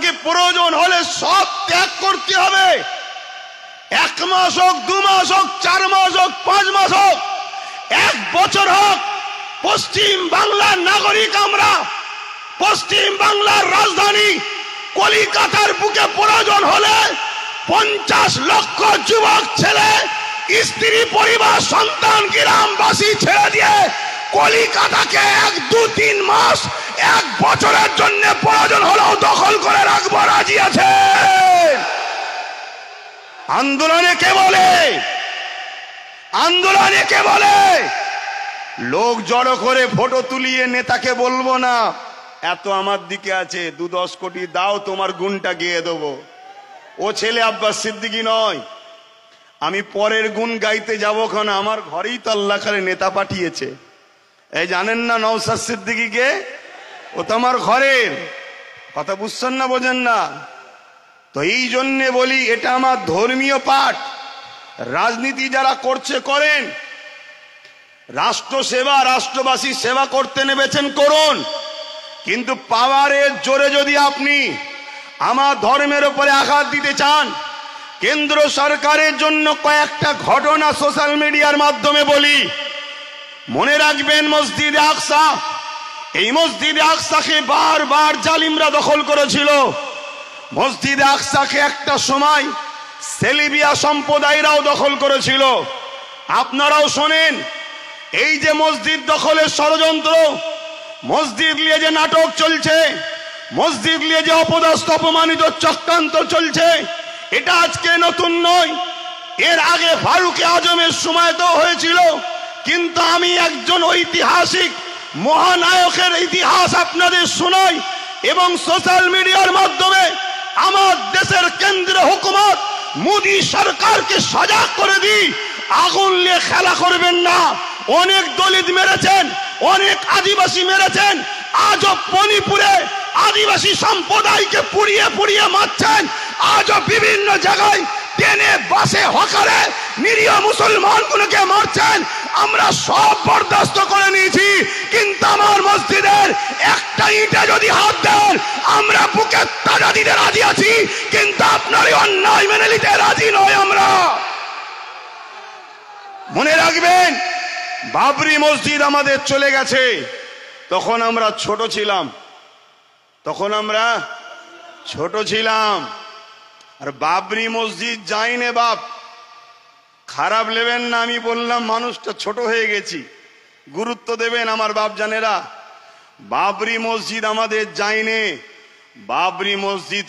আপনাকে প্রয়োজন হলে সব ত্যাগ করতে হবে। 1 মাস হোক, 2 মাস হোক, 4 মাস হোক, 5 মাস হোক, 1 বছর হোক, পশ্চিম বাংলার নাগরিক আমরা। পশ্চিম বাংলার রাজধানী কলিকাতার বুকে প্রয়োজন হলে 50 লক্ষ যুবক ছেলে, স্ত্রী, পরিবার, সন্তান, গ্রামবাসী ছেড়ে দিয়ে কলিকাতাকে 1-2-3 মাস, 1 বছরের জন্য প্রয়োজন হলেও দখল করে রাখবো, রাজি আছে। আন্দোলনে কে বলে? আন্দোলনে কে বলে? লোক জড়ো করে ফটো তুলিয়ে নেতাকে বলবো না এত আমার দিকে আছে, 2-10 কোটি দাও, তোমার গুণটা গেয়ে দেবো। ও ছেলে আব্বাস সিদ্দিকী নয়। আমি পরের গুণ গাইতে যাবো, কারণ আমার ঘরেই তো আল্লাহ খালি নেতা পাঠিয়েছে। এই জানেন না নওশাদ সিদ্দিকীকে? ও তো আমার ঘরের। কথা বুঝছেন না, বোঝেন না? তো এই জন্যে বলি এটা আমার ধর্মীয় পাঠ। রাজনীতি যারা করছে করেন, রাষ্ট্র সেবা, রাষ্ট্রবাসীর সেবা করতে নেমেছেন করুন, কিন্তু পাওয়ারের জোরে যদি আপনি আমার ধর্মের উপরে আঘাত দিতে চান, কেন্দ্র সরকারের জন্য কয়েকটা ঘটনা সোশ্যাল মিডিয়ার মাধ্যমে বলি। মনে রাখবেন মসজিদে আকসা, এই মসজিদে আকসাকে বারবার জালিমরা দখল করেছিল। মসজিদে আকসাকে একটা সময় সেলিবিয়া সম্প্রদায়রাও দখল করেছিল। আপনারাও শোনেন, এই যে মসজিদ দখলের ষড়যন্ত্র, মসজিদ নিয়ে যে নাটক চলছে, মসজিদ নিয়ে যে অপদস্থ অপমানিত চক্রান্ত চলছে, এটা আজকে নতুন নয়। এর আগে ফারুক আজমের সময় তো হয়েছিল। কিন্তু আমি একজন ঐতিহাসিক মহানায়কের ইতিহাস আপনাদের শোনাই এবং সোশ্যাল মিডিয়ার মাধ্যমে আমার দেশের কেন্দ্রীয় হুকুমত মোদী সরকারকে সজাগ করে দিই, আগুন নিয়ে খেলা করবেন না। অনেক দলিত মেরেছেন, অনেক আদিবাসী মেরেছেন, আজও মণিপুরে আদিবাসী সম্প্রদায়কে পুড়িয়ে পুড়িয়ে মারছেন। আজও বিভিন্ন জায়গায় ট্রেনে, বাসে, হকারে নিরীহ মুসলমানগুলোকে মারছেন। আমরা সব বরদাস্ত করে নিয়েছি, কিন্তু আমার মসজিদের একটা ইটে যদি হাত দেন আমরা বুকে তাজা দিতে রাজি আছি, কিন্তু আপনার অন্যায় মেনে নিতে রাজি নয় আমরা। মনে রাখবেন, বাবরি মসজিদ আমাদের চলে গেছে, তখন আমরা ছোট ছিলাম। আর বাবরি মসজিদ যাইনে বাপ, খারাপ নেবেন না, আমি বললাম মানুষটা ছোট হয়ে গেছি, গুরুত্ব দেবেন আমার বাপ জানেরা। বাবরি মসজিদ আমাদের যাইনে, বাবরি মসজিদ